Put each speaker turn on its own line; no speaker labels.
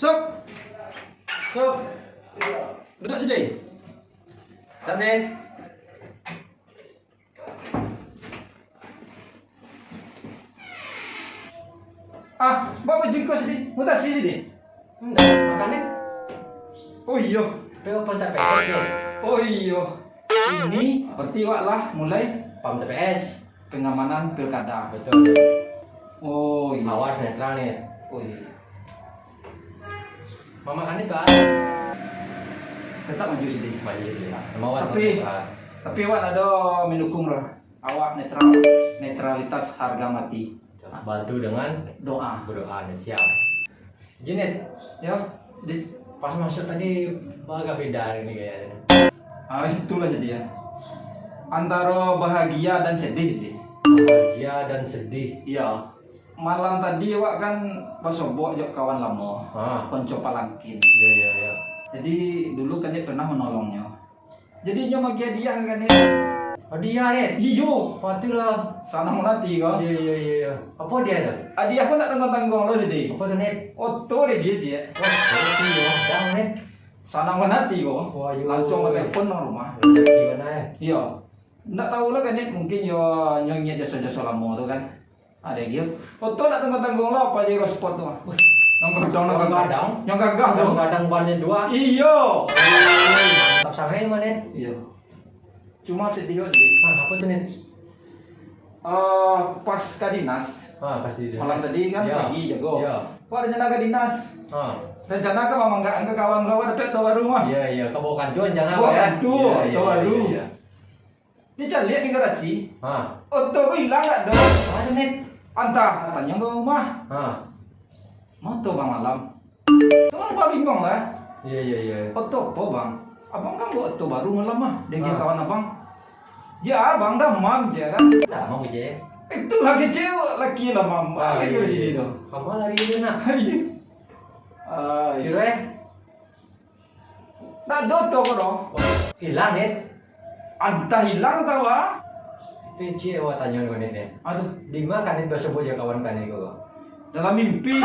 Sok. Sok. Duduk sini. Sabden. Bawa jengkol sini. Mutasi sini.
Enggak, makannya
Oh iya.
pam TPS ya.
Oh iya. Ini berarti wak lah mulai
Pam TPS.
pengamanan pilkada.
Betul.
Oh iya.
Awas netral nih.
Oh iya.
Mau makan itu
Tetap maju sini.
maju jadi lah. Mau
Tapi wak ada mendukung lah. Awak netralitas harga mati.
bantu dengan
Doa.
berdoa dan siap. Jenet,
Ya, sedih.
pas masuk tadi agak beda ini kayaknya.
Itulah jadi ya. Antara bahagia dan sedih sedih.
Bahagia dan sedih.
Iya. Malam tadi wak kan pas sobok jok kawan lama. Konco palangkin.
Iya iya iya.
Jadi dulu kan dia pernah menolongnya. Jadi nyo bagi dia kan dia.
Oh dia nih.
Iyo.
Patilah.
Sana menati kau.
Iya iya iya. Apa dia tuh?
Dia pun tak tanggung-tanggung lo jadi.
Apa tuh net?
Oto dia dia je.
Wah, itu ya. Dang net.
Sana menati kau.
Wah, yo.
Langsung ke telepon nang rumah.
Gimana ya?
Iya. Nggak tahu lah kan net mungkin yo nyonya jasa-jasa lama tu kan. Ada gitu. Oto nak tanggung-tanggung lo apa je spot tu. Nang kadang nang
Kadang.
Yang gagah tu.
Kadang bannya dua.
Iyo.
Mantap sangat mana net?
Iya. Cuma sedih sedih.
Apa tuh net?
Pas ke dinas.
Pasti dia.
Malam tadi kan
Ya.
pagi jago.
Iya.
Wah rencana ke dinas. Rencana ke mama enggak ke kawan-kawan tapi tahu rumah.
Iya iya, ke bawah kantuan jangan
Bawah
apa ya?
kantu,
Iya,
tahu
iya,
baru.
iya.
Dia cari lihat di garasi.
Ah,
Oto gue hilang nggak dong?
ada net.
Antah tanya ke rumah. Moto bang malam. Tuh apa bingung lah.
Iya iya iya.
Oto apa bang? Abang kan bawa oto baru malam mah. Dengan
Ah.
kawan abang. Ya abang dah mam je kan.
Dah mau je.
Itu lagi cewek laki lah mam. Lagi di sini tuh.
Kamu lari dulu nak.
Iya.
Kira
Nah doto kau dong.
hilang net.
Antah hilang tahu ah?
PC awak tanya kau net.
Aduh,
Di mana kan itu sebut je kawan kan itu.
dalam mimpi.